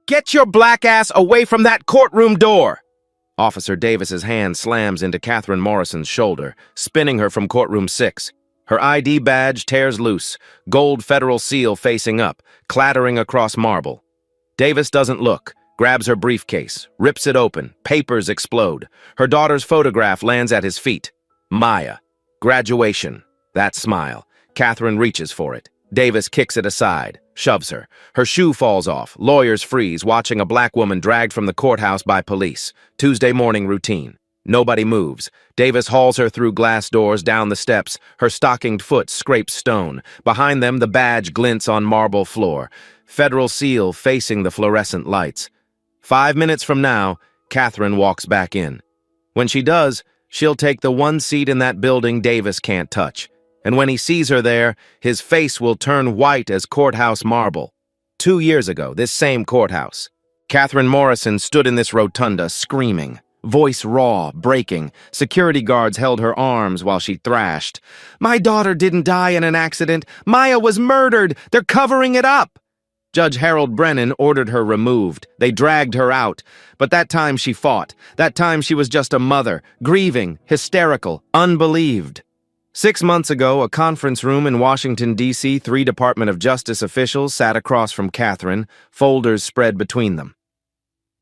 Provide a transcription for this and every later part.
Get your black ass away from that courtroom door! Officer Davis's hand slams into Catherine Morrison's shoulder, spinning her from courtroom 6. Her ID badge tears loose, gold federal seal facing up, clattering across marble. Davis doesn't look, grabs her briefcase, rips it open, papers explode. Her daughter's photograph lands at his feet. Maya. Graduation. That smile. Catherine reaches for it. Davis kicks it aside, shoves her. Her shoe falls off. Lawyers freeze, watching a black woman dragged from the courthouse by police. Tuesday morning routine. Nobody moves. Davis hauls her through glass doors down the steps. Her stockinged foot scrapes stone. Behind them, the badge glints on marble floor. Federal seal facing the fluorescent lights. 5 minutes from now, Catherine walks back in. When she does, she'll take the one seat in that building Davis can't touch. And when he sees her there, his face will turn white as courthouse marble. 2 years ago, this same courthouse. Catherine Morrison stood in this rotunda, screaming. Voice raw, breaking. Security guards held her arms while she thrashed. "My daughter didn't die in an accident. Maya was murdered. They're covering it up." Judge Harold Brennan ordered her removed. They dragged her out. But that time she fought. That time she was just a mother, grieving, hysterical, unbelieved. 6 months ago, a conference room in Washington, D.C., 3 Department of Justice officials sat across from Catherine, folders spread between them.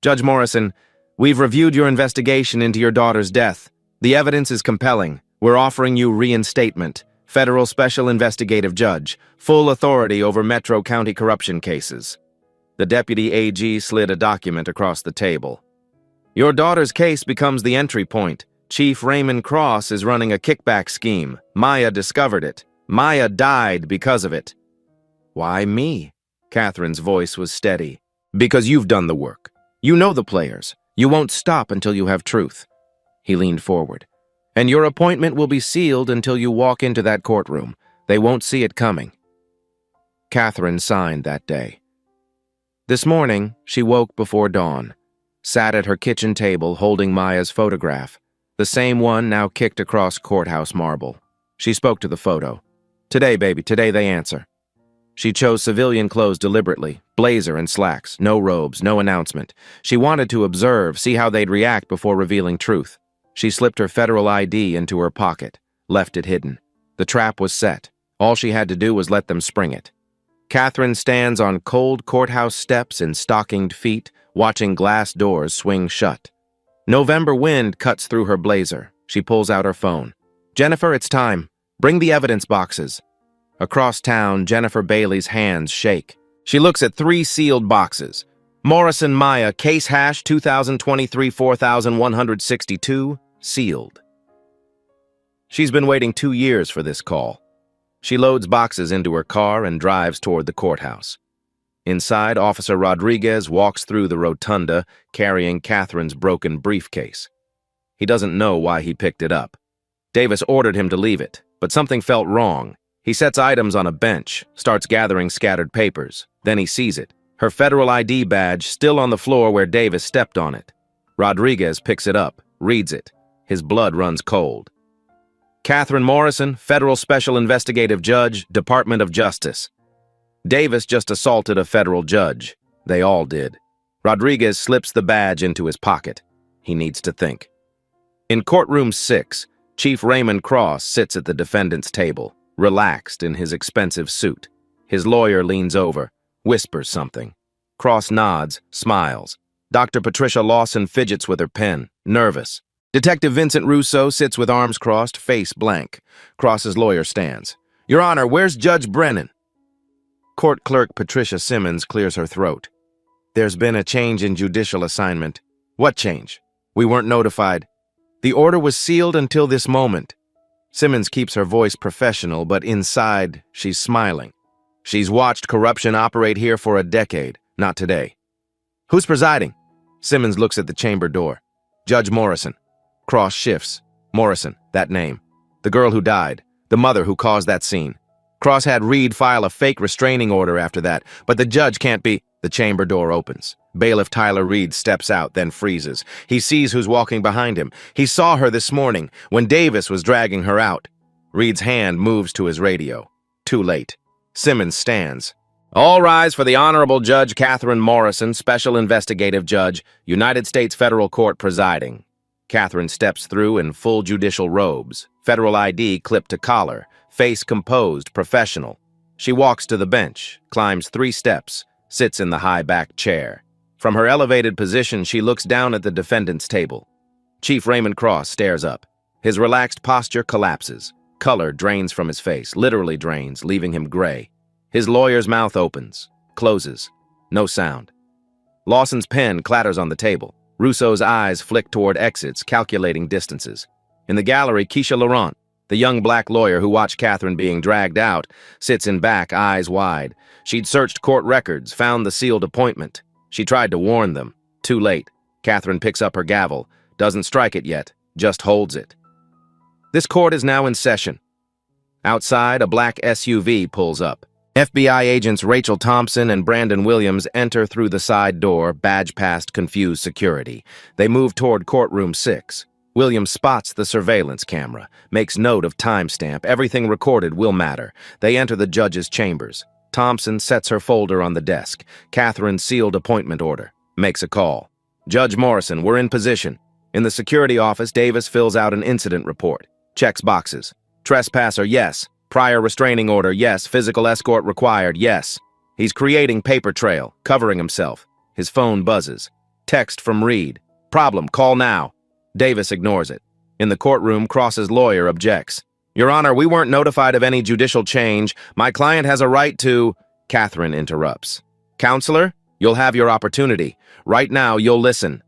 "Judge Morrison, we've reviewed your investigation into your daughter's death. The evidence is compelling. We're offering you reinstatement. Federal Special Investigative Judge, full authority over Metro County corruption cases." The deputy AG slid a document across the table. "Your daughter's case becomes the entry point. Chief Raymond Cross is running a kickback scheme. Maya discovered it. Maya died because of it." "Why me?" Catherine's voice was steady. "Because you've done the work. You know the players. You won't stop until you have truth." He leaned forward. "And your appointment will be sealed until you walk into that courtroom. They won't see it coming." Catherine signed that day. This morning, she woke before dawn, sat at her kitchen table holding Maya's photograph, the same one now kicked across courthouse marble. She spoke to the photo. "Today, baby, today they answer." She chose civilian clothes deliberately, blazer and slacks, no robes, no announcement. She wanted to observe, see how they'd react before revealing truth. She slipped her federal ID into her pocket, left it hidden. The trap was set. All she had to do was let them spring it. Catherine stands on cold courthouse steps in stockinged feet, watching glass doors swing shut. November wind cuts through her blazer. She pulls out her phone. "Jennifer, it's time. Bring the evidence boxes." Across town, Jennifer Bailey's hands shake. She looks at 3 sealed boxes. Morrison Maya, case hash 2023-4162, sealed. She's been waiting 2 years for this call. She loads boxes into her car and drives toward the courthouse. Inside, Officer Rodriguez walks through the rotunda, carrying Catherine's broken briefcase. He doesn't know why he picked it up. Davis ordered him to leave it, but something felt wrong. He sets items on a bench, starts gathering scattered papers. Then he sees it. Her federal ID badge still on the floor where Davis stepped on it. Rodriguez picks it up, reads it. His blood runs cold. "Catherine Morrison, Federal Special Investigative Judge, Department of Justice." Davis just assaulted a federal judge. They all did. Rodriguez slips the badge into his pocket. He needs to think. In courtroom 6, Chief Raymond Cross sits at the defendant's table, relaxed in his expensive suit. His lawyer leans over, whispers something. Cross nods, smiles. Dr. Patricia Lawson fidgets with her pen, nervous. Detective Vincent Russo sits with arms crossed, face blank. Cross's lawyer stands. "Your Honor, where's Judge Brennan?" Court Clerk Patricia Simmons clears her throat. "There's been a change in judicial assignment." "What change?" "We weren't notified. The order was sealed until this moment." Simmons keeps her voice professional, but inside, she's smiling. She's watched corruption operate here for a decade, not today. "Who's presiding?" Simmons looks at the chamber door. "Judge Morrison." Cross shifts. Morrison, that name. The girl who died, the mother who caused that scene. Cross had Reed file a fake restraining order after that, but the judge can't be. The chamber door opens. Bailiff Tyler Reed steps out, then freezes. He sees who's walking behind him. He saw her this morning, when Davis was dragging her out. Reed's hand moves to his radio. Too late. Simmons stands. All rise for the Honorable Judge Catherine Morrison, Special Investigative Judge, United States Federal Court presiding. Catherine steps through in full judicial robes, federal ID clipped to collar, face composed, professional. She walks to the bench, climbs 3 steps, sits in the high-backed chair. From her elevated position, she looks down at the defendant's table. Chief Raymond Cross stares up. His relaxed posture collapses. Color drains from his face, literally drains, leaving him gray. His lawyer's mouth opens, closes. No sound. Lawson's pen clatters on the table. Rousseau's eyes flick toward exits, calculating distances. In the gallery, Keisha Laurent, the young black lawyer who watched Catherine being dragged out, sits in back, eyes wide. She'd searched court records, found the sealed appointment. She tried to warn them. Too late. Catherine picks up her gavel, doesn't strike it yet, just holds it. This court is now in session. Outside, a black SUV pulls up. FBI agents Rachel Thompson and Brandon Williams enter through the side door, badge past confused security. They move toward courtroom 6. Williams spots the surveillance camera, makes note of timestamp. Everything recorded will matter. They enter the judge's chambers. Thompson sets her folder on the desk. Catherine's sealed appointment order. Makes a call. Judge Morrison, we're in position. In the security office, Davis fills out an incident report. Checks boxes. Trespasser, yes. Prior restraining order, yes. Physical escort required, yes. He's creating paper trail, covering himself. His phone buzzes. Text from Reed. Problem, call now. Davis ignores it. In the courtroom, Cross's lawyer objects. Your Honor, we weren't notified of any judicial change. My client has a right to... Catherine interrupts. Counselor, you'll have your opportunity. Right now, you'll listen.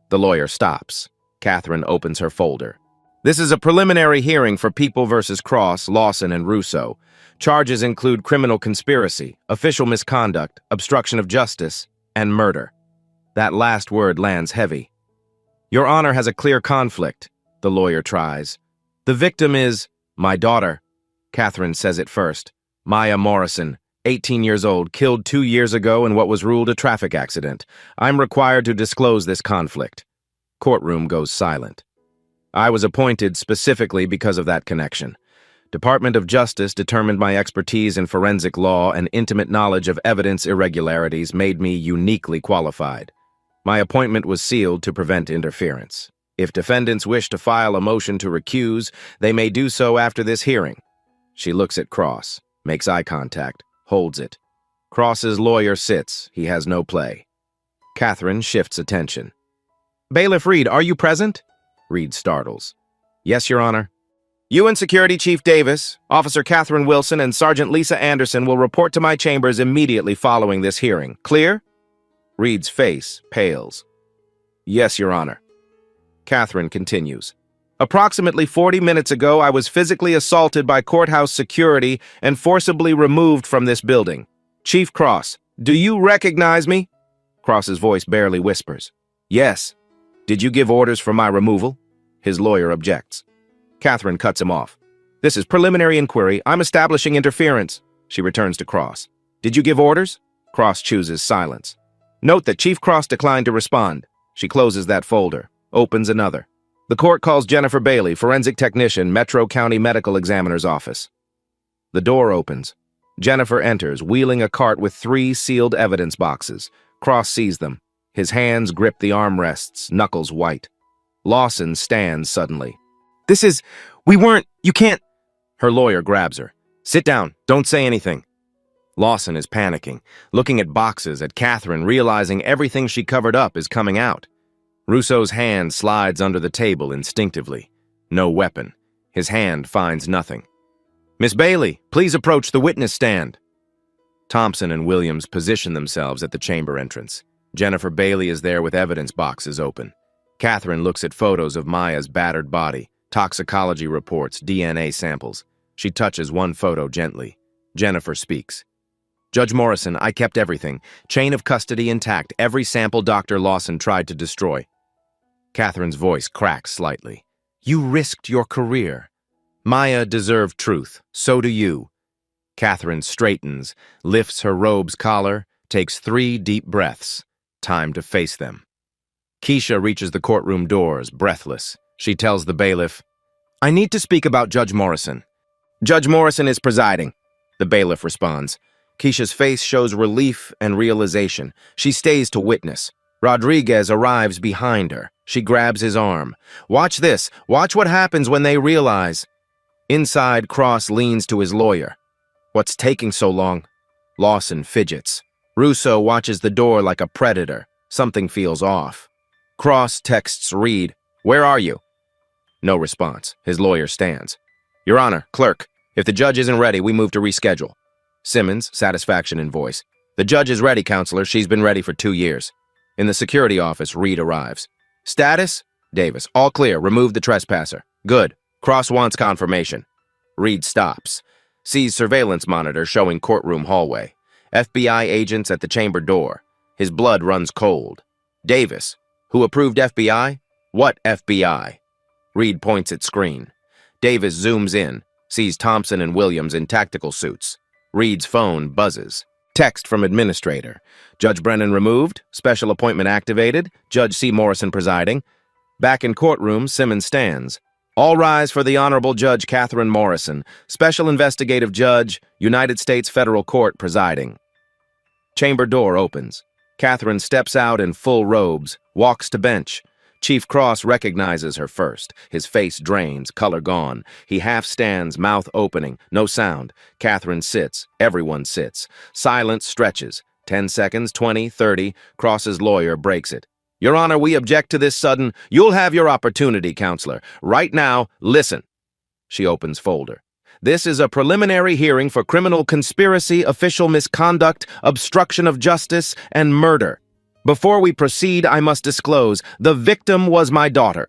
The lawyer stops. Catherine opens her folder. This is a preliminary hearing for People v. Cross, Lawson, and Rousseau. Charges include criminal conspiracy, official misconduct, obstruction of justice, and murder. That last word lands heavy. Your Honor has a clear conflict, the lawyer tries. The victim is my daughter. Catherine says it first. Maya Morrison, 18 years old, killed 2 years ago in what was ruled a traffic accident. I'm required to disclose this conflict. Courtroom goes silent. I was appointed specifically because of that connection. Department of Justice determined my expertise in forensic law and intimate knowledge of evidence irregularities made me uniquely qualified. My appointment was sealed to prevent interference. If defendants wish to file a motion to recuse, they may do so after this hearing. She looks at Cross, makes eye contact, holds it. Cross's lawyer sits. He has no play. Catherine shifts attention. Bailiff Reed, are you present? Reed startles. Yes, Your Honor. You and Security Chief Davis, Officer Catherine Wilson, and Sergeant Lisa Anderson will report to my chambers immediately following this hearing. Clear? Reed's face pales. Yes, Your Honor. Catherine continues. Approximately 40 minutes ago, I was physically assaulted by courthouse security and forcibly removed from this building. Chief Cross, do you recognize me? Cross's voice barely whispers. Yes. Did you give orders for my removal? His lawyer objects. Catherine cuts him off. This is preliminary inquiry. I'm establishing interference. She returns to Cross. Did you give orders? Cross chooses silence. Note that Chief Cross declined to respond. She closes that folder, opens another. The court calls Jennifer Bailey, forensic technician, Metro County Medical Examiner's office. The door opens. Jennifer enters, wheeling a cart with 3 sealed evidence boxes. Cross sees them. His hands grip the armrests, knuckles white. Lawson stands suddenly. You can't... Her lawyer grabs her. Sit down, don't say anything. Lawson is panicking, looking at boxes, at Catherine, realizing everything she covered up is coming out. Rousseau's hand slides under the table instinctively. No weapon. His hand finds nothing. Miss Bailey, please approach the witness stand. Thompson and Williams position themselves at the chamber entrance. Jennifer Bailey is there with evidence boxes open. Catherine looks at photos of Maya's battered body, toxicology reports, DNA samples. She touches one photo gently. Jennifer speaks. Judge Morrison, I kept everything. Chain of custody intact, every sample Dr. Lawson tried to destroy. Catherine's voice cracks slightly. You risked your career. Maya deserved truth. So do you. Catherine straightens, lifts her robe's collar, takes 3 deep breaths. Time to face them. Keisha reaches the courtroom doors, breathless. She tells the bailiff, I need to speak about Judge Morrison. Judge Morrison is presiding. The bailiff responds. Keisha's face shows relief and realization. She stays to witness. Rodriguez arrives behind her. She grabs his arm. Watch this. Watch what happens when they realize. Inside, Cross leans to his lawyer. What's taking so long? Lawson fidgets. Russo watches the door like a predator. Something feels off. Cross texts Reed. Where are you? No response. His lawyer stands. Your Honor, clerk, if the judge isn't ready, we move to reschedule. Simmons, satisfaction in voice. The judge is ready, counselor. She's been ready for 2 years. In the security office, Reed arrives. Status? Davis. All clear. Remove the trespasser. Good. Cross wants confirmation. Reed stops. Sees surveillance monitor showing courtroom hallway. FBI agents at the chamber door. His blood runs cold. Davis. Who approved FBI? What FBI? Reed points at screen. Davis zooms in. Sees Thompson and Williams in tactical suits. Reed's phone buzzes. Text from administrator. Judge Brennan removed. Special appointment activated. Judge C. Morrison presiding. Back in courtroom, Simmons stands. All rise for the Honorable Judge Catherine Morrison, Special Investigative Judge, United States Federal Court presiding. Chamber door opens. Catherine steps out in full robes, walks to bench. Chief Cross recognizes her first. His face drains, color gone. He half stands, mouth opening, no sound. Catherine sits. Everyone sits. Silence stretches. 10 seconds, 20, 30. Cross's lawyer breaks it. Your Honor, we object to this sudden. You'll have your opportunity, counselor. Right now, listen. She opens folder. This is a preliminary hearing for criminal conspiracy, official misconduct, obstruction of justice, and murder. Before we proceed, I must disclose, the victim was my daughter.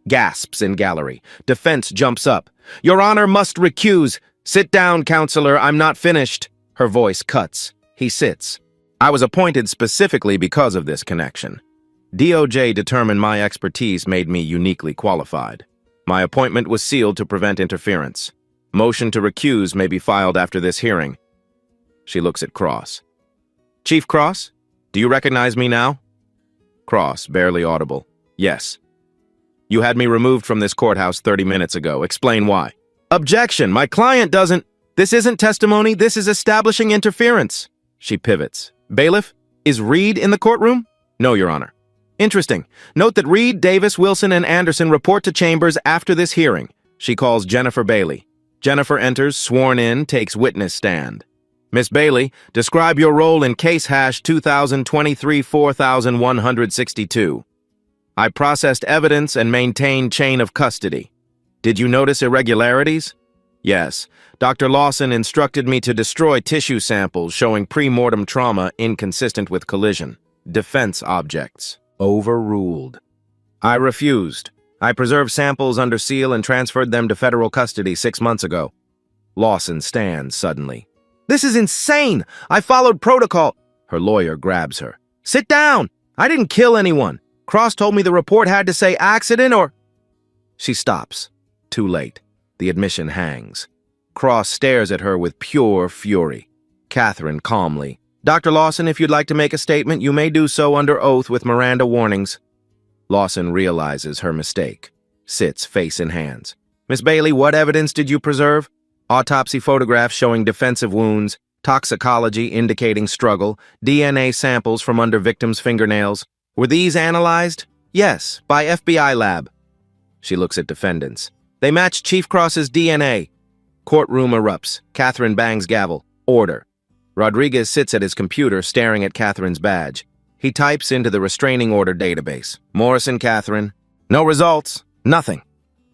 Gasps in gallery. Defense jumps up. Your Honor must recuse. Sit down, counselor, I'm not finished. Her voice cuts. He sits. I was appointed specifically because of this connection. DOJ determined my expertise made me uniquely qualified. My appointment was sealed to prevent interference. Motion to recuse may be filed after this hearing. She looks at Cross. Chief Cross? Do you recognize me now? Cross, barely audible. Yes. You had me removed from this courthouse 30 minutes ago. Explain why. Objection! My client doesn't... This isn't testimony, this is establishing interference. She pivots. Bailiff, is Reed in the courtroom? No, Your Honor. Interesting. Note that Reed, Davis, Wilson, and Anderson report to chambers after this hearing. She calls Jennifer Bailey. Jennifer enters, sworn in, takes witness stand. Miss Bailey, describe your role in case hash 2023-4162. I processed evidence and maintained chain of custody. Did you notice irregularities? Yes. Dr. Lawson instructed me to destroy tissue samples showing pre-mortem trauma inconsistent with collision. Defense objects. Overruled. I refused. I preserved samples under seal and transferred them to federal custody 6 months ago. Lawson stands suddenly. This is insane! I followed protocol. Her lawyer grabs her. Sit down! I didn't kill anyone. Cross told me the report had to say accident or... She stops. Too late. The admission hangs. Cross stares at her with pure fury. Catherine calmly. Dr. Lawson, if you'd like to make a statement, you may do so under oath with Miranda warnings. Lawson realizes her mistake. Sits, face in hands. Miss Bailey, what evidence did you preserve? Autopsy photographs showing defensive wounds, toxicology indicating struggle, DNA samples from under victim's fingernails. Were these analyzed? Yes, by FBI lab. She looks at defendants. They match Chief Cross's DNA. Courtroom erupts. Catherine bangs gavel. Order. Rodriguez sits at his computer staring at Catherine's badge. He types into the restraining order database. Morrison, Catherine. No results. Nothing.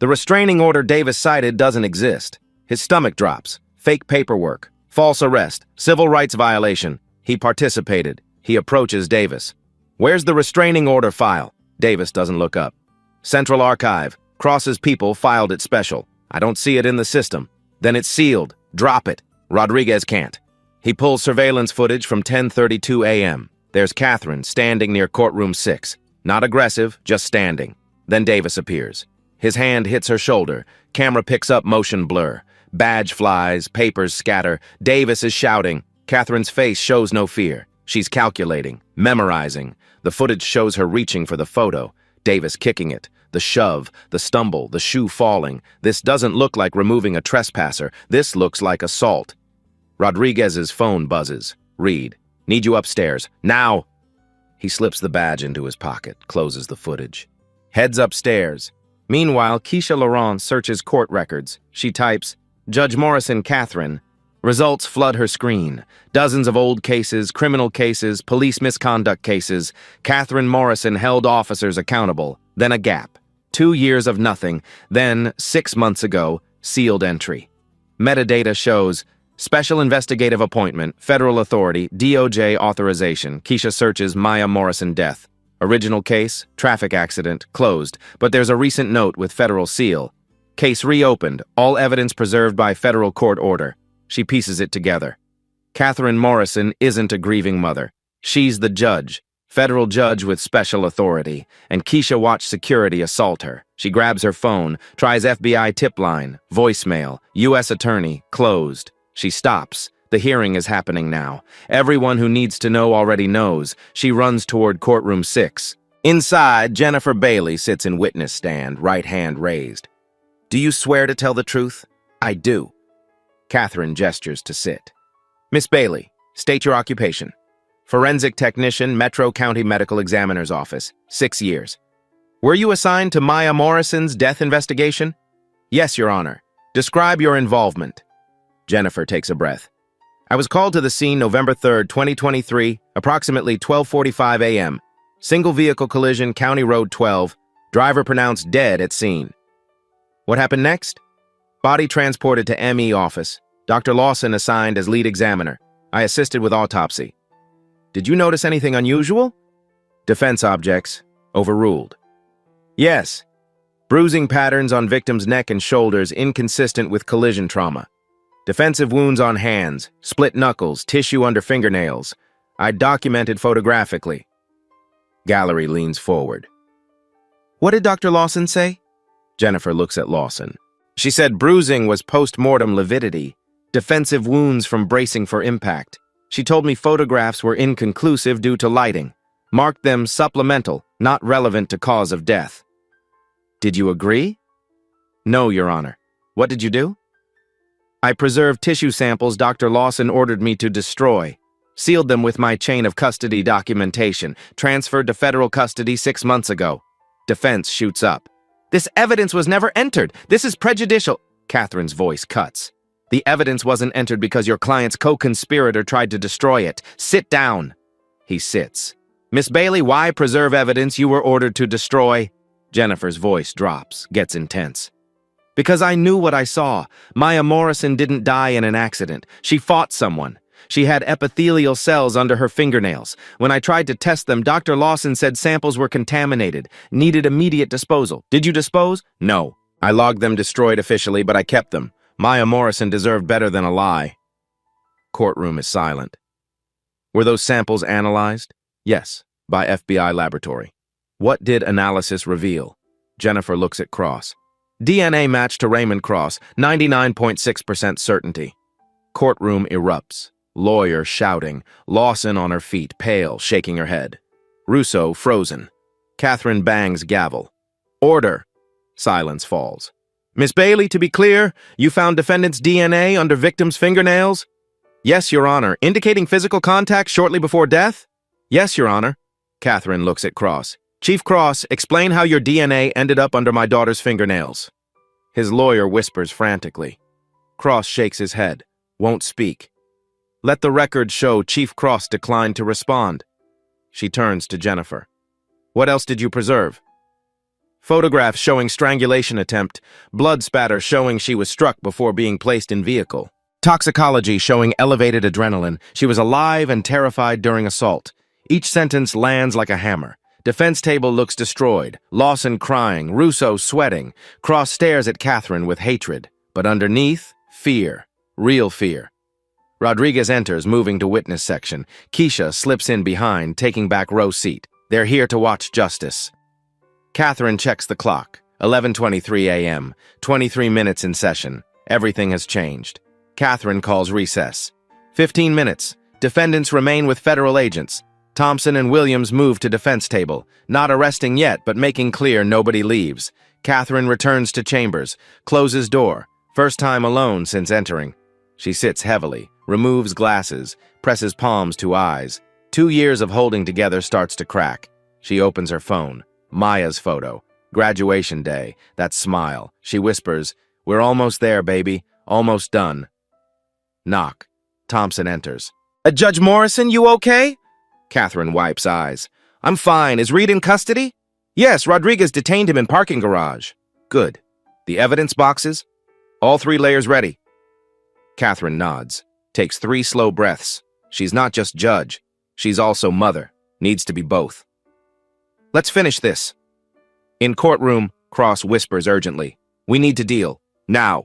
The restraining order Davis cited doesn't exist. His stomach drops. Fake paperwork. False arrest. Civil rights violation. He participated. He approaches Davis. Where's the restraining order file? Davis doesn't look up. Central Archive. Cross's people filed it special. I don't see it in the system. Then it's sealed. Drop it. Rodriguez can't. He pulls surveillance footage from 10:32 a.m. There's Catherine standing near courtroom 6. Not aggressive, just standing. Then Davis appears. His hand hits her shoulder. Camera picks up motion blur. Badge flies, papers scatter. Davis is shouting. Catherine's face shows no fear. She's calculating, memorizing. The footage shows her reaching for the photo. Davis kicking it. The shove, the stumble, the shoe falling. This doesn't look like removing a trespasser. This looks like assault. Rodriguez's phone buzzes. Read. Need you upstairs. Now! He slips the badge into his pocket, closes the footage. Heads upstairs. Meanwhile, Keisha Laurent searches court records. She types, Judge Morrison Catherine. Results flood her screen. Dozens of old cases, criminal cases, police misconduct cases. Catherine Morrison held officers accountable. Then a gap. 2 years of nothing. Then, 6 months ago, sealed entry. Metadata shows Special Investigative Appointment, Federal Authority, DOJ Authorization. Keisha searches Maya Morrison death. Original case, traffic accident, closed, but there's a recent note with federal seal. Case reopened, all evidence preserved by federal court order. She pieces it together. Catherine Morrison isn't a grieving mother. She's the judge, federal judge with special authority, and Keisha watched security assault her. She grabs her phone, tries FBI tip line, voicemail, U.S. attorney, closed. She stops. The hearing is happening now. Everyone who needs to know already knows. She runs toward courtroom 6. Inside, Jennifer Bailey sits in witness stand, right hand raised. Do you swear to tell the truth? I do. Catherine gestures to sit. Miss Bailey, state your occupation. Forensic technician, Metro County Medical Examiner's Office, 6 years. Were you assigned to Maya Morrison's death investigation? Yes, Your Honor. Describe your involvement. Jennifer takes a breath. I was called to the scene November 3rd, 2023, approximately 12:45 a.m. Single vehicle collision, County Road 12. Driver pronounced dead at scene. What happened next? Body transported to ME office. Dr. Lawson assigned as lead examiner. I assisted with autopsy. Did you notice anything unusual? Defense objects. Overruled. Yes. Bruising patterns on victim's neck and shoulders inconsistent with collision trauma. Defensive wounds on hands, split knuckles, tissue under fingernails. I documented photographically. Gallery leans forward. What did Dr. Lawson say? Jennifer looks at Lawson. She said bruising was post-mortem lividity, defensive wounds from bracing for impact. She told me photographs were inconclusive due to lighting, marked them supplemental, not relevant to cause of death. Did you agree? No, Your Honor. What did you do? I preserved tissue samples Dr. Lawson ordered me to destroy, sealed them with my chain of custody documentation, transferred to federal custody 6 months ago. Defense shoots up. This evidence was never entered. This is prejudicial. Catherine's voice cuts. The evidence wasn't entered because your client's co-conspirator tried to destroy it. Sit down. He sits. Miss Bailey, why preserve evidence you were ordered to destroy? Jennifer's voice drops, gets intense. Because I knew what I saw. Maya Morrison didn't die in an accident. She fought someone. She had epithelial cells under her fingernails. When I tried to test them, Dr. Lawson said samples were contaminated, needed immediate disposal. Did you dispose? No. I logged them destroyed officially, but I kept them. Maya Morrison deserved better than a lie. Courtroom is silent. Were those samples analyzed? Yes, by FBI laboratory. What did analysis reveal? Jennifer looks at Cross. DNA match to Raymond Cross, 99.6% certainty. Courtroom erupts. Lawyer shouting. Lawson on her feet, pale, shaking her head. Russo frozen. Catherine bangs gavel. Order. Silence falls. Miss Bailey, to be clear, you found defendant's DNA under victim's fingernails? Yes, Your Honor. Indicating physical contact shortly before death? Yes, Your Honor. Catherine looks at Cross. Chief Cross, explain how your DNA ended up under my daughter's fingernails. His lawyer whispers frantically. Cross shakes his head, won't speak. Let the record show Chief Cross declined to respond. She turns to Jennifer. What else did you preserve? Photographs showing strangulation attempt, blood spatter showing she was struck before being placed in vehicle. Toxicology showing elevated adrenaline. She was alive and terrified during assault. Each sentence lands like a hammer. Defense table looks destroyed. Lawson crying, Russo sweating. Cross stares at Catherine with hatred. But underneath, fear. Real fear. Rodriguez enters, moving to witness section. Keisha slips in behind, taking back row seat. They're here to watch justice. Catherine checks the clock. 11:23 a.m. 23 minutes in session. Everything has changed. Catherine calls recess. 15 minutes. Defendants remain with federal agents. Thompson and Williams move to defense table, not arresting yet, but making clear nobody leaves. Catherine returns to chambers, closes door, first time alone since entering. She sits heavily, removes glasses, presses palms to eyes. 2 years of holding together starts to crack. She opens her phone. Maya's photo. Graduation day. That smile. She whispers, "We're almost there, baby. Almost done." Knock. Thompson enters. Judge Morrison, you okay?" Catherine wipes eyes. "I'm fine. Is Reed in custody?" "Yes, Rodriguez detained him in parking garage." "Good. The evidence boxes? All 3 layers ready." Catherine nods, takes 3 slow breaths. She's not just judge. She's also mother. Needs to be both. "Let's finish this." In courtroom, Cross whispers urgently, "We need to deal. Now."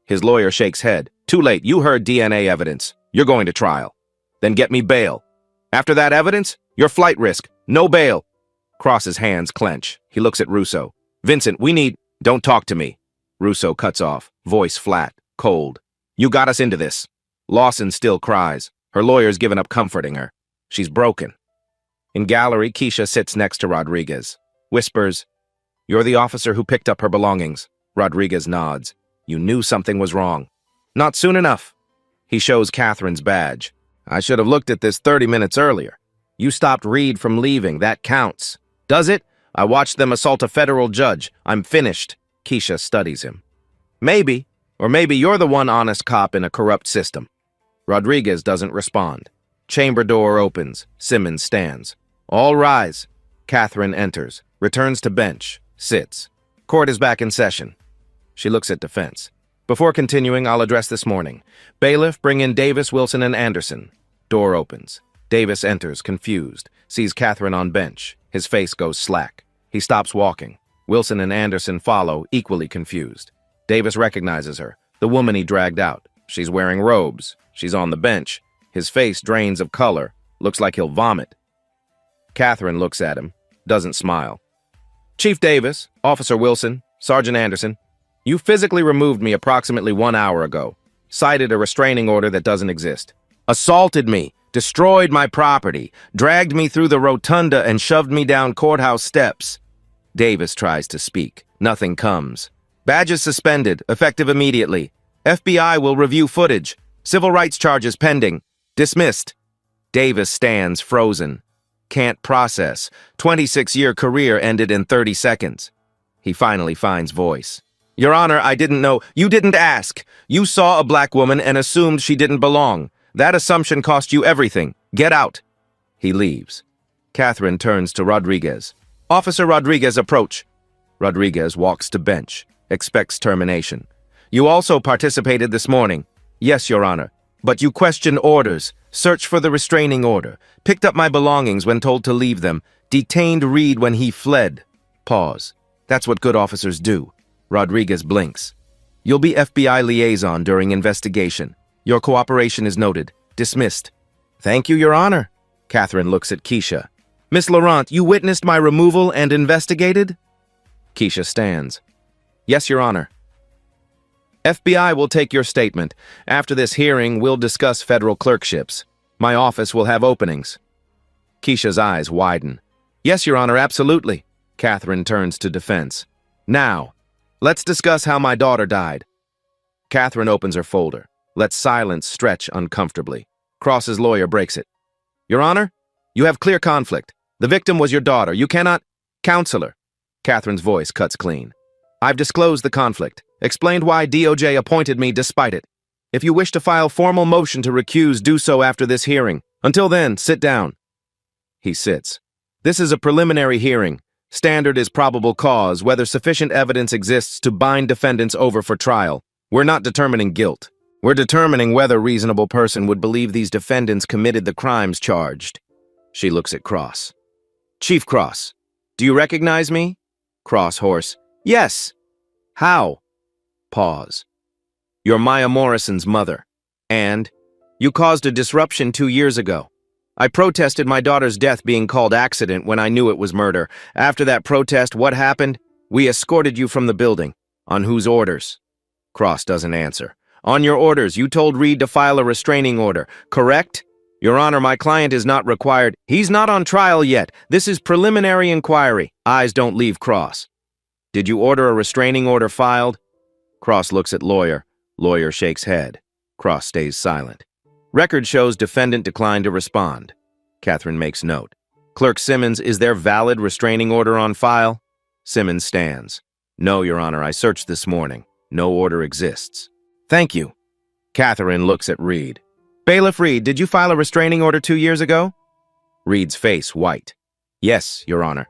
His lawyer shakes head. "Too late. You heard DNA evidence. You're going to trial. Then get me bail. After that evidence, your flight risk. No bail." Cross's hands clench. He looks at Russo. "Vincent, we need—" "Don't talk to me." Russo cuts off, voice flat, cold. "You got us into this." Lawson still cries. Her lawyer's given up comforting her. She's broken. In gallery, Keisha sits next to Rodriguez. Whispers, "You're the officer who picked up her belongings." Rodriguez nods. "You knew something was wrong." "Not soon enough." He shows Catherine's badge. "I should have looked at this 30 minutes earlier. You stopped Reed from leaving. That counts." "Does it? I watched them assault a federal judge. I'm finished." Keisha studies him. "Maybe. Or maybe you're the one honest cop in a corrupt system." Rodriguez doesn't respond. Chamber door opens. Simmons stands. "All rise." Catherine enters, returns to bench, sits. Court is back in session. She looks at defense. "Before continuing, I'll address this morning. Bailiff, bring in Davis, Wilson, and Anderson." Door opens. Davis enters, confused, sees Catherine on bench. His face goes slack. He stops walking. Wilson and Anderson follow, equally confused. Davis recognizes her, the woman he dragged out. She's wearing robes. She's on the bench. His face drains of color. Looks like he'll vomit. Catherine looks at him, doesn't smile. "Chief Davis, Officer Wilson, Sergeant Anderson, you physically removed me approximately 1 hour ago, cited a restraining order that doesn't exist, assaulted me, destroyed my property, dragged me through the rotunda and shoved me down courthouse steps." Davis tries to speak. Nothing comes. "Badges suspended, effective immediately. FBI will review footage. Civil rights charges pending. Dismissed." Davis stands frozen. Can't process. 26-year career ended in 30 seconds. He finally finds voice. "Your Honor, I didn't know. You didn't ask. You saw a black woman and assumed she didn't belong. That assumption cost you everything. Get out." He leaves. Catherine turns to Rodriguez. "Officer Rodriguez, approach." Rodriguez walks to bench, expects termination. "You also participated this morning." "Yes, Your Honor. But you questioned orders, searched for the restraining order, picked up my belongings when told to leave them, detained Reed when he fled." Pause. "That's what good officers do." Rodriguez blinks. "You'll be FBI liaison during investigation. Your cooperation is noted. Dismissed." "Thank you, Your Honor." Catherine looks at Keisha. "Miss Laurent, you witnessed my removal and investigated?" Keisha stands. "Yes, Your Honor." "FBI will take your statement. After this hearing, we'll discuss federal clerkships. My office will have openings." Keisha's eyes widen. "Yes, Your Honor, absolutely." Catherine turns to defense. "Now, let's discuss how my daughter died." Catherine opens her folder. Lets silence stretch uncomfortably. Cross's lawyer breaks it. "Your Honor, you have clear conflict. The victim was your daughter. You cannot—" "Counselor." Catherine's voice cuts clean. "I've disclosed the conflict. Explained why DOJ appointed me despite it. If you wish to file formal motion to recuse, do so after this hearing. Until then, sit down." He sits. "This is a preliminary hearing. Standard is probable cause, whether sufficient evidence exists to bind defendants over for trial. We're not determining guilt. We're determining whether a reasonable person would believe these defendants committed the crimes charged." She looks at Cross. "Chief Cross, do you recognize me?" Cross hoarse. "Yes." "How?" Pause. "You're Maya Morrison's mother. And you caused a disruption 2 years ago. I protested my daughter's death being called accident when I knew it was murder. After that protest, what happened? We escorted you from the building. On whose orders?" Cross doesn't answer. "On your orders, you told Reed to file a restraining order, correct?" "Your Honor, my client is not required." "He's not on trial yet. This is preliminary inquiry." Eyes don't leave Cross. "Did you order a restraining order filed?" Cross looks at lawyer. Lawyer shakes head. Cross stays silent. Record shows defendant declined to respond. Catherine makes note. Clerk Simmons, is there valid restraining order on file? Simmons stands. No, Your Honor, I searched this morning. No order exists. Thank you. Catherine looks at Reed. Bailiff Reed, did you file a restraining order 2 years ago? Reed's face white. Yes, Your Honor.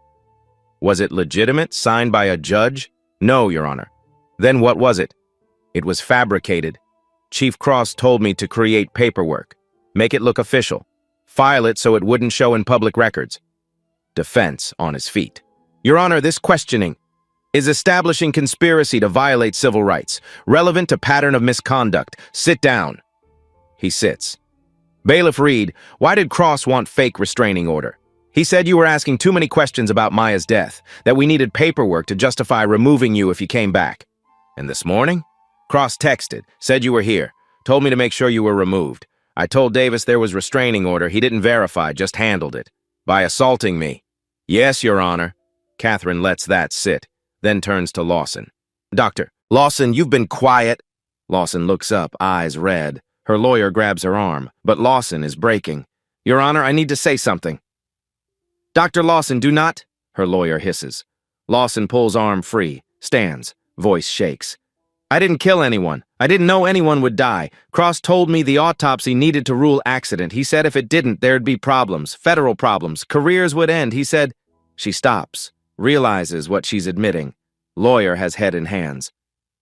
Was it legitimate, signed by a judge? No, Your Honor. Then what was it? It was fabricated. Chief Cross told me to create paperwork, make it look official, file it so it wouldn't show in public records. Defense on his feet. Your Honor, this questioning is establishing conspiracy to violate civil rights, relevant to pattern of misconduct. Sit down. He sits. Bailiff Reed, why did Cross want fake restraining order? He said you were asking too many questions about Maya's death, that we needed paperwork to justify removing you if you came back. And this morning? Cross texted, said you were here, told me to make sure you were removed. I told Davis there was restraining order. He didn't verify, just handled it. By assaulting me. Yes, Your Honor. Catherine lets that sit, then turns to Lawson. Doctor, Lawson, you've been quiet. Lawson looks up, eyes red. Her lawyer grabs her arm, but Lawson is breaking. Your Honor, I need to say something. Dr. Lawson, do not. Her lawyer hisses. Lawson pulls arm free, stands, voice shakes. I didn't kill anyone. I didn't know anyone would die. Cross told me the autopsy needed to rule accident. He said if it didn't, there'd be problems, federal problems. Careers would end. He said. She stops, realizes what she's admitting. Lawyer has head in hands.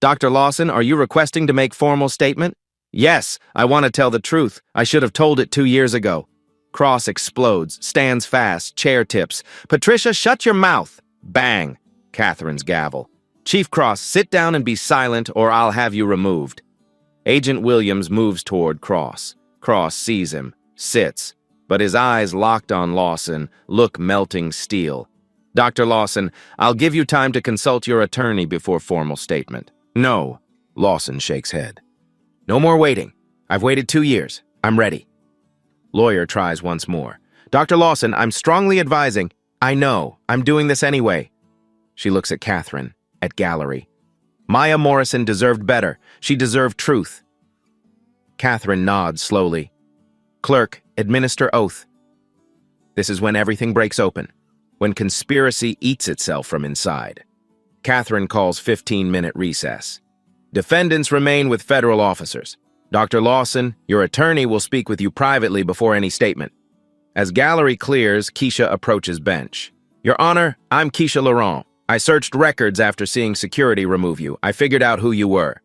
Dr. Lawson, are you requesting to make formal statement? Yes, I want to tell the truth. I should have told it 2 years ago. Cross explodes, stands fast, chair tips. Patricia, shut your mouth. Bang. Catherine's gavel. Chief Cross, sit down and be silent or I'll have you removed. Agent Williams moves toward Cross. Cross sees him, sits, but his eyes locked on Lawson, look melting steel. Dr. Lawson, I'll give you time to consult your attorney before formal statement. No. Lawson shakes head. No more waiting. I've waited 2 years. I'm ready. Lawyer tries once more. Dr. Lawson, I'm strongly advising. I know. I'm doing this anyway. She looks at Catherine. At gallery. Maya Morrison deserved better. She deserved truth. Catherine nods slowly. Clerk, administer oath. This is when everything breaks open, when conspiracy eats itself from inside. Catherine calls 15-minute recess. Defendants remain with federal officers. Dr. Lawson, your attorney will speak with you privately before any statement. As gallery clears, Keisha approaches bench. Your Honor, I'm Keisha Laurent. I searched records after seeing security remove you. I figured out who you were.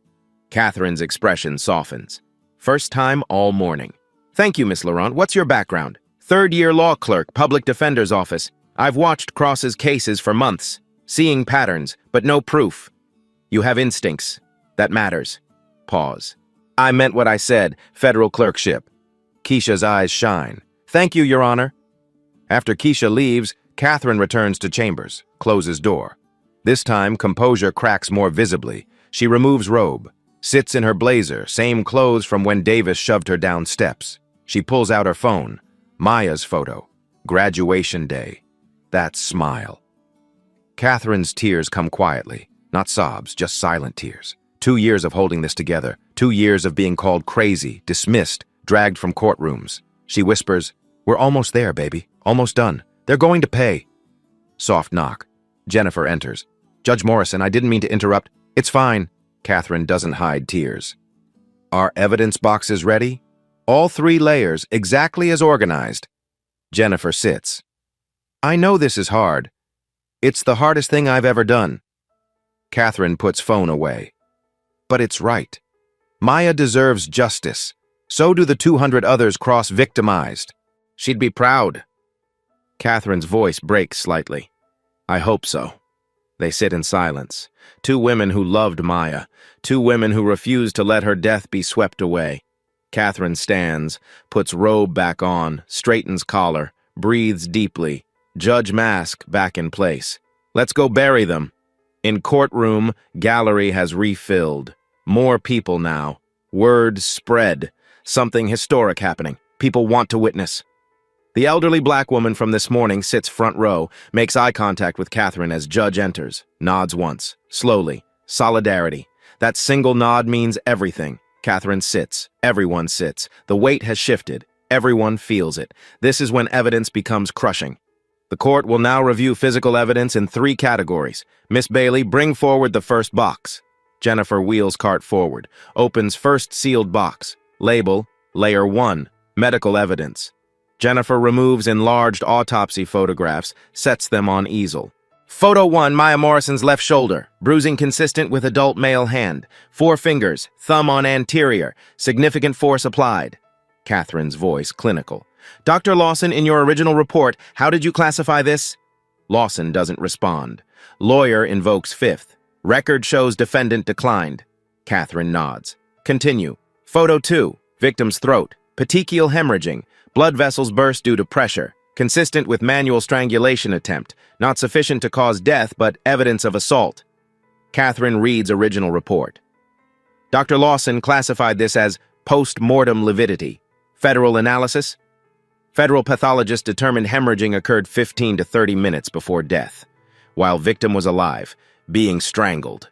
Catherine's expression softens. First time all morning. Thank you, Miss Laurent. What's your background? Third-year law clerk, public defender's office. I've watched Cross's cases for months, seeing patterns, but no proof. You have instincts. That matters. Pause. I meant what I said, federal clerkship. Keisha's eyes shine. Thank you, Your Honor. After Keisha leaves, Catherine returns to chambers, closes door. This time, composure cracks more visibly. She removes robe, sits in her blazer, same clothes from when Davis shoved her down steps. She pulls out her phone. Maya's photo. Graduation day. That smile. Catherine's tears come quietly, not sobs, just silent tears. 2 years of holding this together, 2 years of being called crazy, dismissed, dragged from courtrooms. She whispers, "We're almost there, baby. Almost done. They're going to pay." Soft knock. Jennifer enters. Judge Morrison, I didn't mean to interrupt. It's fine. Catherine doesn't hide tears. Are evidence boxes ready? All 3 layers, exactly as organized. Jennifer sits. I know this is hard. It's the hardest thing I've ever done. Catherine puts phone away. But it's right. Maya deserves justice. So do the 200 others cross-victimized. She'd be proud. Catherine's voice breaks slightly. I hope so. They sit in silence. 2 women who loved Maya. 2 women who refused to let her death be swept away. Catherine stands, puts robe back on, straightens collar, breathes deeply. Judge mask back in place. Let's go bury them. In courtroom, gallery has refilled. More people now. Word spread. Something historic happening. People want to witness. The elderly black woman from this morning sits front row, makes eye contact with Catherine as Judge enters, nods once, slowly. Solidarity. That single nod means everything. Catherine sits. Everyone sits. The weight has shifted. Everyone feels it. This is when evidence becomes crushing. The court will now review physical evidence in 3 categories. Miss Bailey, bring forward the first box. Jennifer wheels cart forward, opens first sealed box. Label, Layer 1, medical evidence. Jennifer removes enlarged autopsy photographs, sets them on easel. Photo 1, Maya Morrison's left shoulder, bruising consistent with adult male hand. 4 fingers, thumb on anterior, significant force applied. Catherine's voice clinical. Dr. Lawson, in your original report, how did you classify this? Lawson doesn't respond. Lawyer invokes 5th. Record shows defendant declined. Catherine nods. Continue. Photo 2, victim's throat, petechial hemorrhaging, blood vessels burst due to pressure, consistent with manual strangulation attempt, not sufficient to cause death but evidence of assault. Catherine reads original report. Dr. Lawson classified this as post-mortem lividity. Federal analysis? Federal pathologist determined hemorrhaging occurred 15 to 30 minutes before death, while victim was alive, being strangled.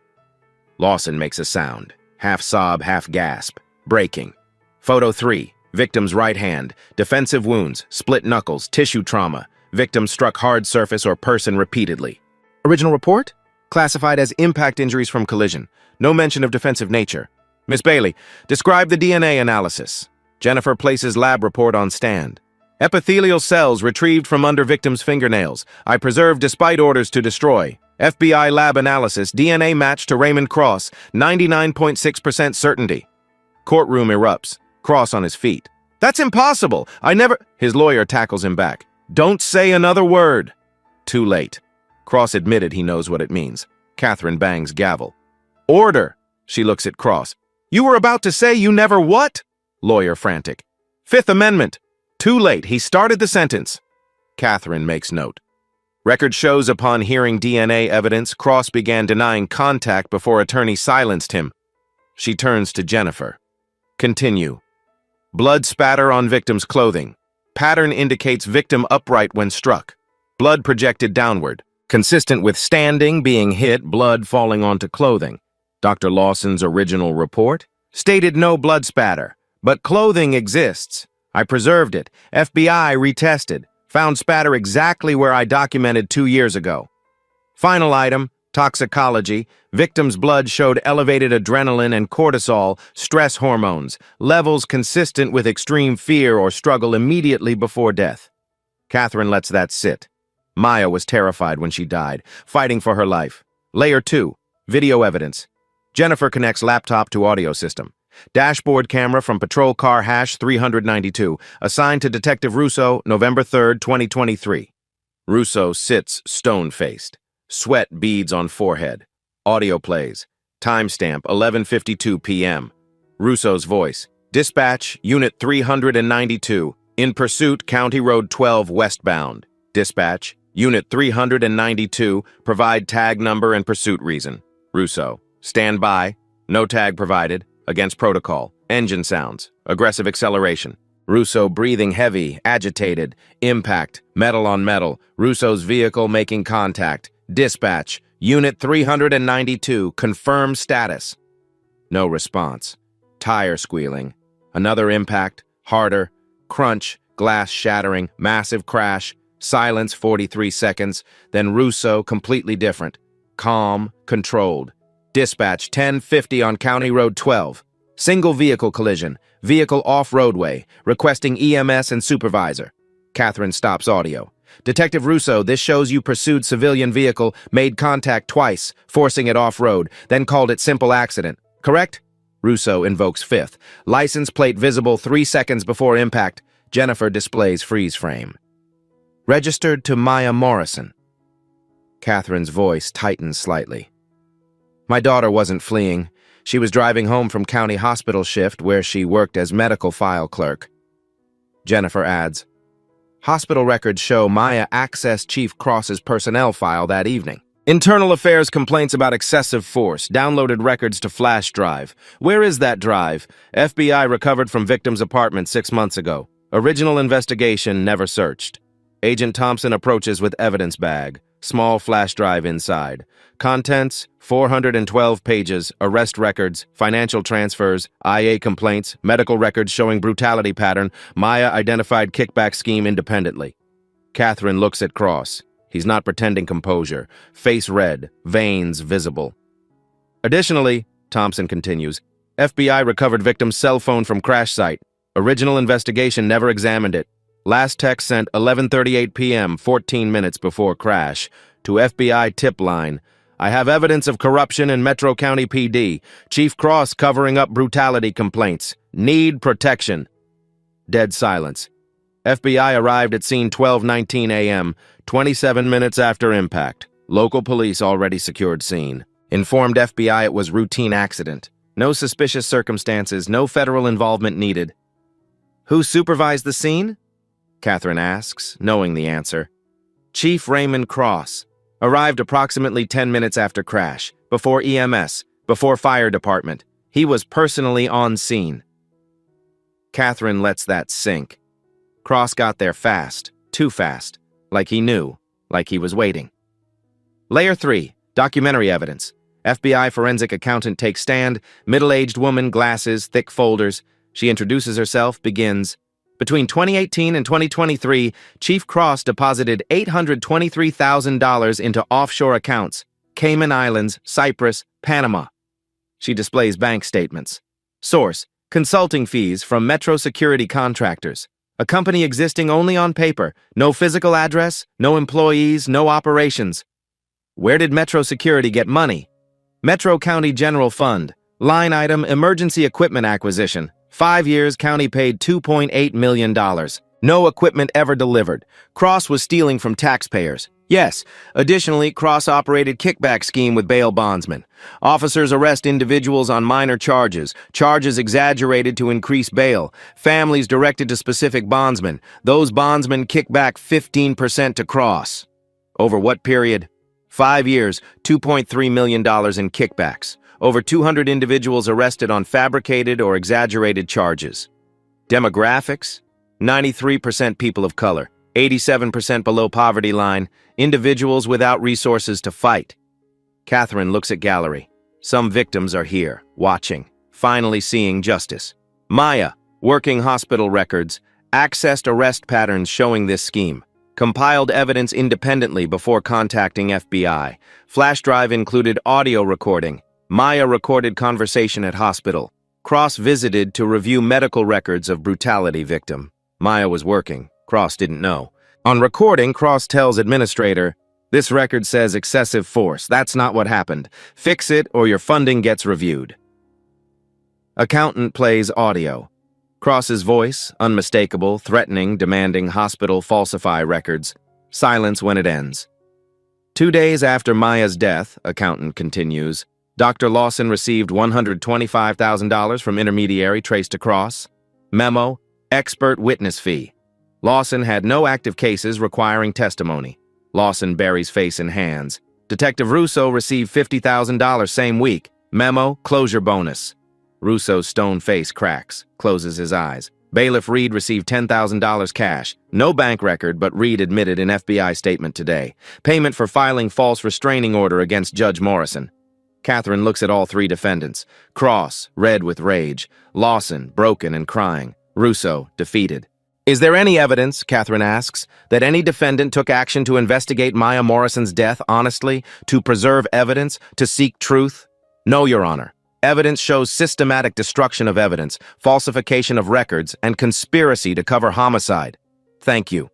Lawson makes a sound, half sob, half gasp, breaking. Photo 3, victim's right hand, defensive wounds, split knuckles, tissue trauma. Victim struck hard surface or person repeatedly. Original report? Classified as impact injuries from collision. No mention of defensive nature. Miss Bailey, describe the DNA analysis. Jennifer places lab report on stand. Epithelial cells retrieved from under victim's fingernails. I preserved despite orders to destroy. FBI lab analysis, DNA match to Raymond Cross, 99.6% certainty. Courtroom erupts. Cross on his feet. That's impossible! I never— His lawyer tackles him back. Don't say another word! Too late. Cross admitted he knows what it means. Catherine bangs gavel. Order! She looks at Cross. You were about to say you never what? Lawyer frantic. 5th Amendment. Too late. He started the sentence. Catherine makes note. Record shows upon hearing DNA evidence, Cross began denying contact before attorney silenced him. She turns to Jennifer. Continue. Blood spatter on victim's clothing. Pattern indicates victim upright when struck. Blood projected downward. Consistent with standing, being hit, blood falling onto clothing. Dr. Lawson's original report stated no blood spatter, but clothing exists. I preserved it. FBI retested. Found spatter exactly where I documented 2 years ago. Final item, toxicology. Victim's blood showed elevated adrenaline and cortisol, stress hormones, levels consistent with extreme fear or struggle immediately before death. Catherine lets that sit. Maya was terrified when she died, fighting for her life. Layer 2, video evidence. Jennifer connects laptop to audio system. Dashboard camera from patrol car hash 392, assigned to Detective Russo, November 3rd, 2023. Russo sits stone-faced. Sweat beads on forehead. Audio plays. Timestamp 11:52 p.m. Russo's voice. Dispatch, Unit 392. In pursuit, County Road 12 westbound. Dispatch, Unit 392. Provide tag number and pursuit reason. Russo. Stand by. No tag provided. Against protocol. Engine sounds. Aggressive acceleration. Russo breathing heavy, agitated. Impact. Metal on metal. Russo's vehicle making contact. Dispatch. Unit 392. Confirm status. No response. Tire squealing. Another impact. Harder. Crunch. Glass shattering. Massive crash. Silence 43 seconds. Then Russo completely different. Calm. Controlled. Dispatch 1050 on County Road 12. Single vehicle collision. Vehicle off-roadway. Requesting EMS and supervisor. Catherine stops audio. Detective Russo, this shows you pursued civilian vehicle, made contact twice, forcing it off-road, then called it simple accident. Correct? Russo invokes 5th. License plate visible 3 seconds before impact. Jennifer displays freeze frame. Registered to Maya Morrison. Catherine's voice tightens slightly. My daughter wasn't fleeing. She was driving home from county hospital shift where she worked as medical file clerk. Jennifer adds, hospital records show Maya accessed Chief Cross's personnel file that evening. Internal Affairs complaints about excessive force, downloaded records to flash drive. Where is that drive? FBI recovered from victim's apartment 6 months ago. Original investigation never searched. Agent Thompson approaches with evidence bag. small flash drive inside. Contents, 412 pages, arrest records, financial transfers, IA complaints, medical records showing brutality pattern. Maya identified kickback scheme independently. Catherine looks at Cross. He's not pretending composure. Face red, veins visible. Additionally, Thompson continues, FBI recovered victim's cell phone from crash site. Original investigation never examined it. Last text sent 11:38 p.m., 14 minutes before crash, to FBI tip line. I have evidence of corruption in Metro County PD. Chief Cross covering up brutality complaints. Need protection. Dead silence. FBI arrived at scene 12:19 a.m., 27 minutes after impact. Local police already secured scene. Informed FBI it was routine accident. No suspicious circumstances, no federal involvement needed. Who supervised the scene? Catherine asks, knowing the answer. Chief Raymond Cross. Arrived approximately 10 minutes after crash, before EMS, before fire department. He was personally on scene. Catherine lets that sink. Cross got there fast, too fast, like he knew, like he was waiting. Layer 3, documentary evidence. FBI forensic accountant takes stand, middle-aged woman, glasses, thick folders. She introduces herself, begins. Between 2018 and 2023, Chief Cross deposited $823,000 into offshore accounts, Cayman Islands, Cyprus, Panama. She displays bank statements. Source, consulting fees from Metro Security Contractors. A company existing only on paper, no physical address, no employees, no operations. Where did Metro Security get money? Metro County General Fund. Line item, emergency equipment acquisition. 5 years, county paid $2.8 million. No equipment ever delivered. Cross was stealing from taxpayers. Yes, additionally, Cross operated kickback scheme with bail bondsmen. Officers arrest individuals on minor charges. Charges exaggerated to increase bail. Families directed to specific bondsmen. Those bondsmen kick back 15% to Cross. Over what period? 5 years, $2.3 million in kickbacks. Over 200 individuals arrested on fabricated or exaggerated charges. Demographics? 93% people of color, 87% below poverty line, individuals without resources to fight. Catherine looks at gallery. Some victims are here, watching, finally seeing justice. Maya, working hospital records, accessed arrest patterns showing this scheme. Compiled evidence independently before contacting FBI. Flash drive included audio recording. Maya recorded conversation at hospital. Cross visited to review medical records of brutality victim. Maya was working. Cross didn't know. On recording, Cross tells administrator, "This record says excessive force. That's not what happened. Fix it or your funding gets reviewed." Accountant plays audio. Cross's voice, unmistakable, threatening, demanding hospital falsify records. Silence when it ends. 2 days after Maya's death, accountant continues, Dr. Lawson received $125,000 from intermediary traced to Cross. Memo, expert witness fee. Lawson had no active cases requiring testimony. Lawson buries face in hands. Detective Russo received $50,000 same week. Memo, closure bonus. Russo's stone face cracks, closes his eyes. Bailiff Reed received $10,000 cash. No bank record, but Reed admitted in FBI statement today. Payment for filing false restraining order against Judge Morrison. Catherine looks at all three defendants. Cross, red with rage. Lawson, broken and crying. Russo, defeated. Is there any evidence, Catherine asks, that any defendant took action to investigate Maya Morrison's death honestly, to preserve evidence, to seek truth? No, Your Honor. Evidence shows systematic destruction of evidence, falsification of records, and conspiracy to cover homicide. Thank you.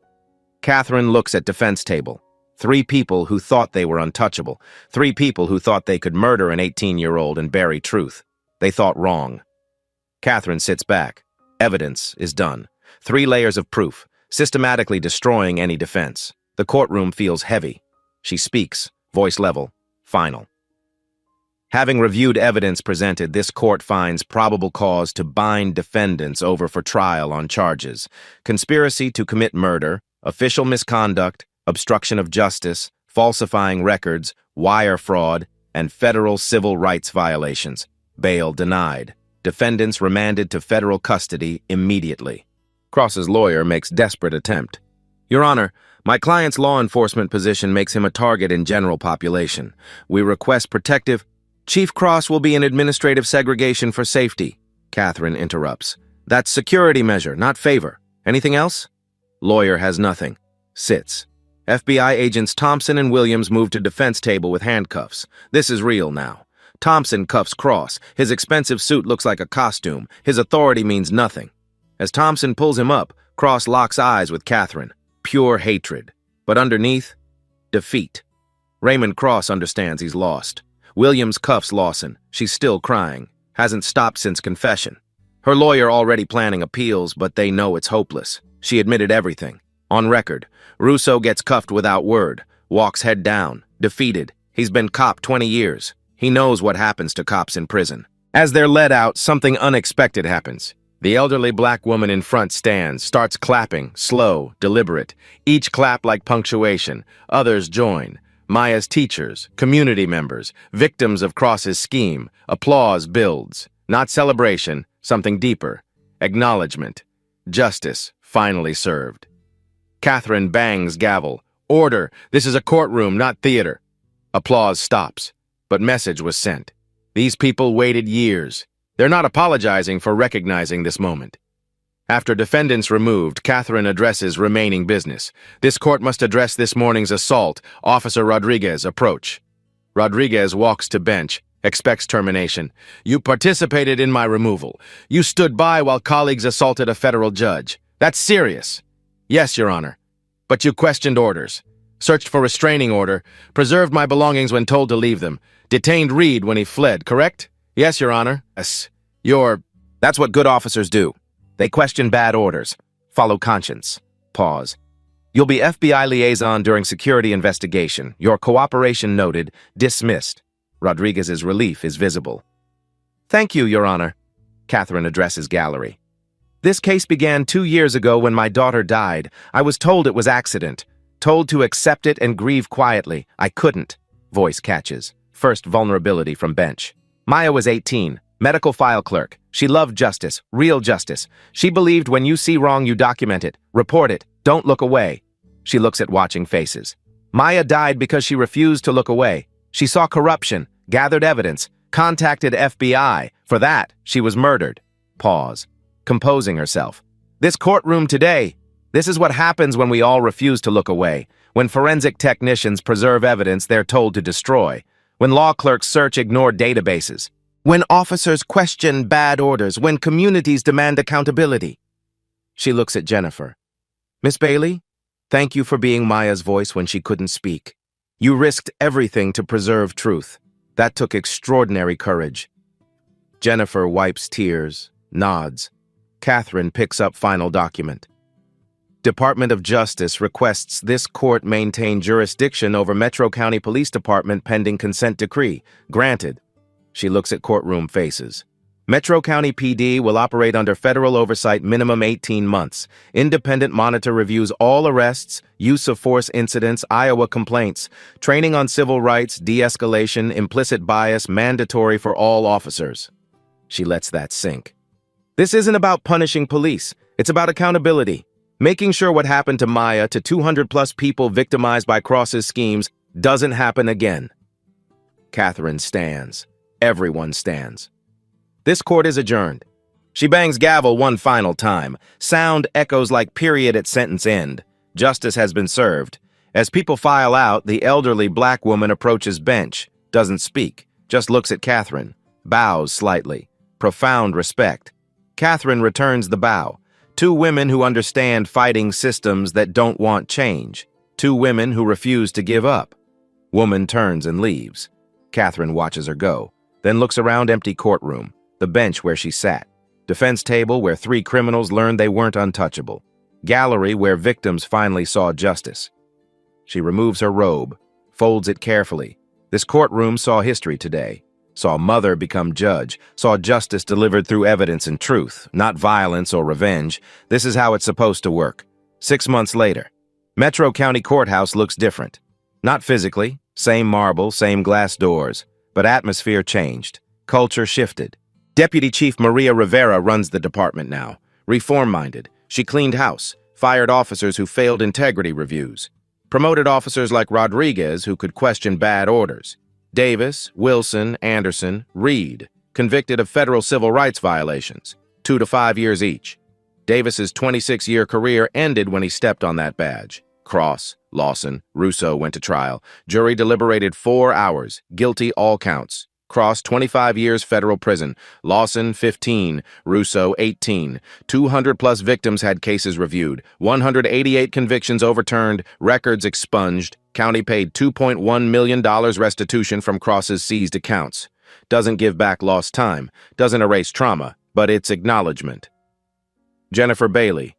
Catherine looks at defense table. 3 people who thought they were untouchable. 3 people who thought they could murder an 18-year-old and bury truth. They thought wrong. Catherine sits back. Evidence is done. 3 layers of proof, systematically destroying any defense. The courtroom feels heavy. She speaks, voice level, final. Having reviewed evidence presented, this court finds probable cause to bind defendants over for trial on charges: conspiracy to commit murder, official misconduct, obstruction of justice, falsifying records, wire fraud, and federal civil rights violations. Bail denied. Defendants remanded to federal custody immediately. Cross's lawyer makes desperate attempt. Your Honor, My client's law enforcement position makes him a target in general population. We request protective. Chief Cross will be in administrative segregation for safety. Catherine interrupts. That's security measure, not favor. Anything else? Lawyer has nothing. Sits. FBI agents Thompson and Williams move to defense table with handcuffs. This is real now. Thompson cuffs Cross. His expensive suit looks like a costume. His authority means nothing. As Thompson pulls him up, Cross locks eyes with Catherine. Pure hatred. But underneath, defeat. Raymond Cross understands he's lost. Williams cuffs Lawson. She's still crying. Hasn't stopped since confession. Her lawyer already planning appeals, but they know it's hopeless. She admitted everything. On record, Russo gets cuffed without word. Walks head down. Defeated. He's been cop 20 years. He knows what happens to cops in prison. As they're led out, something unexpected happens. The elderly black woman in front stands, starts clapping, slow, deliberate. Each clap like punctuation. Others join. Maya's teachers, community members, victims of Cross's scheme. Applause builds. Not celebration, something deeper. Acknowledgement. Justice finally served. Catherine bangs gavel. Order! This is a courtroom, not theater. Applause stops. But message was sent. These people waited years. They're not apologizing for recognizing this moment. After defendants removed, Catherine addresses remaining business. This court must address this morning's assault. Officer Rodriguez, approach. Rodriguez walks to bench, expects termination. You participated in my removal. You stood by while colleagues assaulted a federal judge. That's serious. Yes, Your Honor. But you questioned orders. Searched for restraining order. Preserved my belongings when told to leave them. Detained Reed when he fled, correct? Yes, Your Honor. Yes. That's what good officers do. They question bad orders. Follow conscience. Pause. You'll be FBI liaison during security investigation. Your cooperation noted. Dismissed. Rodriguez's relief is visible. Thank you, Your Honor. Catherine addresses gallery. This case began 2 years ago when my daughter died. I was told it was accident. Told to accept it and grieve quietly. I couldn't. Voice catches. First vulnerability from bench. Maya was 18. Medical file clerk. She loved justice. Real justice. She believed when you see wrong, you document it. Report it. Don't look away. She looks at watching faces. Maya died because she refused to look away. She saw corruption, gathered evidence, contacted FBI. For that, she was murdered. Pause. Composing herself. This courtroom today. This is what happens when we all refuse to look away. When forensic technicians preserve evidence they're told to destroy. When law clerks search ignored databases. When officers question bad orders. When communities demand accountability. She looks at Jennifer. Miss Bailey, thank you for being Maya's voice when she couldn't speak. You risked everything to preserve truth. That took extraordinary courage. Jennifer wipes tears, nods. Catherine picks up final document. Department of Justice requests this court maintain jurisdiction over Metro County Police Department pending consent decree. Granted. She looks at courtroom faces. Metro County PD will operate under federal oversight minimum 18 months. Independent monitor reviews all arrests, use of force incidents, Iowa complaints, training on civil rights, de-escalation, implicit bias, mandatory for all officers. She lets that sink. This isn't about punishing police. It's about accountability. Making sure what happened to Maya, to 200-plus people victimized by Cross's schemes, doesn't happen again. Catherine stands. Everyone stands. This court is adjourned. She bangs gavel one final time. Sound echoes like period at sentence end. Justice has been served. As people file out, the elderly black woman approaches bench, doesn't speak, just looks at Catherine, bows slightly. Profound respect. Catherine returns the bow. Two women who understand fighting systems that don't want change. Two women who refuse to give up. Woman turns and leaves. Catherine watches her go, then looks around empty courtroom, the bench where she sat, defense table where 3 criminals learned they weren't untouchable, gallery where victims finally saw justice. She removes her robe, folds it carefully. This courtroom saw history today. Saw mother become judge, saw justice delivered through evidence and truth, not violence or revenge. This is how it's supposed to work. 6 months later, Metro County Courthouse looks different. Not physically, same marble, same glass doors, but atmosphere changed. Culture shifted. Deputy Chief Maria Rivera runs the department now. Reform-minded. She cleaned house, fired officers who failed integrity reviews, promoted officers like Rodriguez who could question bad orders. Davis, Wilson, Anderson, Reed, convicted of federal civil rights violations, 2 to 5 years each. Davis's 26-year career ended when he stepped on that badge. Cross, Lawson, Russo went to trial. Jury deliberated 4 hours. Guilty all counts. Cross, 25 years federal prison. Lawson, 15. Russo, 18. 200-plus victims had cases reviewed. 188 convictions overturned. Records expunged. County paid $2.1 million restitution from Cross's seized accounts. Doesn't give back lost time. Doesn't erase trauma, but it's acknowledgement. Jennifer Bailey,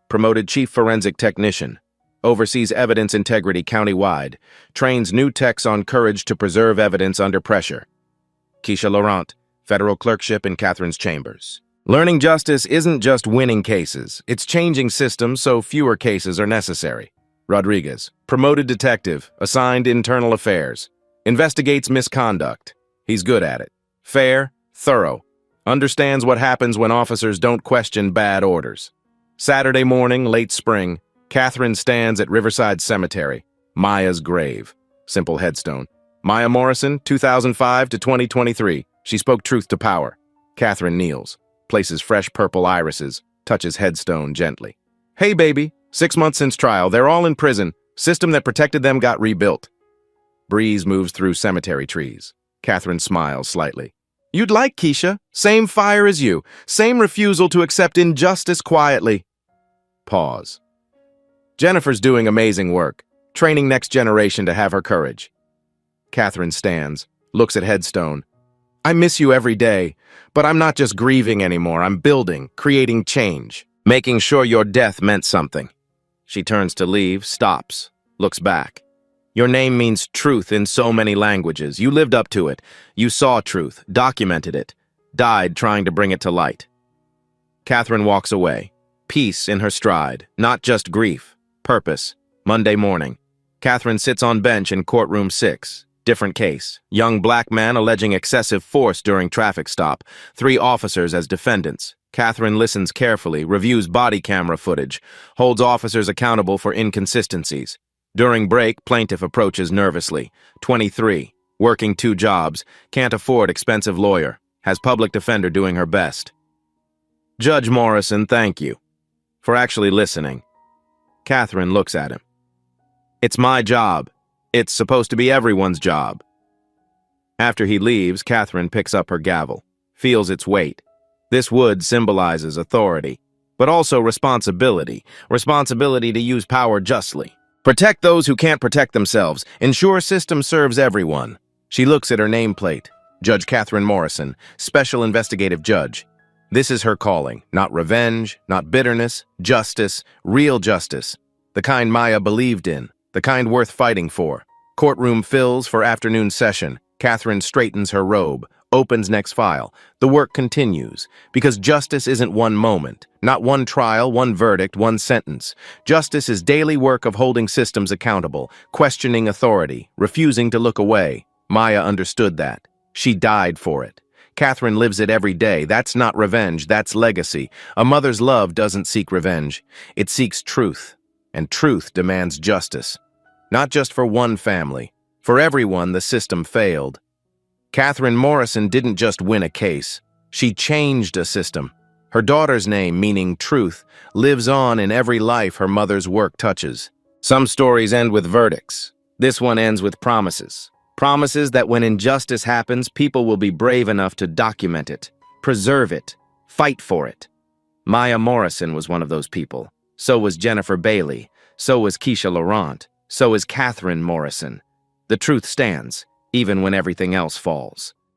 promoted chief forensic technician. Oversees evidence integrity countywide. Trains new techs on courage to preserve evidence under pressure. Keisha Laurent, federal clerkship in Catherine's chambers. Learning justice isn't just winning cases. It's changing systems so fewer cases are necessary. Rodriguez, promoted detective, assigned internal affairs. Investigates misconduct. He's good at it. Fair, thorough. Understands what happens when officers don't question bad orders. Saturday morning, late spring, Catherine stands at Riverside Cemetery, Maya's grave. Simple headstone. Maya Morrison, 2005 to 2023. She spoke truth to power. Catherine kneels, places fresh purple irises, touches headstone gently. Hey, baby. 6 months since trial. They're all in prison. System that protected them got rebuilt. Breeze moves through cemetery trees. Catherine smiles slightly. You'd like Keisha. Same fire as you. Same refusal to accept injustice quietly. Pause. Jennifer's doing amazing work, training next generation to have her courage. Catherine stands, looks at headstone. I miss you every day, but I'm not just grieving anymore. I'm building, creating change, making sure your death meant something. She turns to leave, stops, looks back. Your name means truth in so many languages. You lived up to it. You saw truth, documented it, died trying to bring it to light. Catherine walks away, peace in her stride, not just grief, purpose. Monday morning. Catherine sits on bench in courtroom 6. Different case. Young black man alleging excessive force during traffic stop. 3 officers as defendants. Catherine listens carefully, reviews body camera footage, holds officers accountable for inconsistencies. During break, plaintiff approaches nervously. 23. Working 2 jobs. Can't afford expensive lawyer. Has public defender doing her best. Judge Morrison, thank you for actually listening. Catherine looks at him. It's my job. It's supposed to be everyone's job. After he leaves, Catherine picks up her gavel, feels its weight. This wood symbolizes authority, but also responsibility. Responsibility to use power justly. Protect those who can't protect themselves. Ensure system serves everyone. She looks at her nameplate. Judge Catherine Morrison, Special Investigative Judge. This is her calling. Not revenge, not bitterness, justice, real justice. The kind Maya believed in, the kind worth fighting for. Courtroom fills for afternoon session. Catherine straightens her robe, opens next file. The work continues, because justice isn't one moment, not one trial, one verdict, one sentence. Justice is daily work of holding systems accountable, questioning authority, refusing to look away. Maya understood that. She died for it. Catherine lives it every day. That's not revenge, that's legacy. A mother's love doesn't seek revenge. It seeks truth, and truth demands justice. Not just for one family. For everyone, the system failed. Catherine Morrison didn't just win a case. She changed a system. Her daughter's name, meaning truth, lives on in every life her mother's work touches. Some stories end with verdicts. This one ends with promises. Promises that when injustice happens, people will be brave enough to document it, preserve it, fight for it. Maya Morrison was one of those people. So was Jennifer Bailey. So was Keisha Laurent. So is Catherine Morrison. The truth stands, even when everything else falls.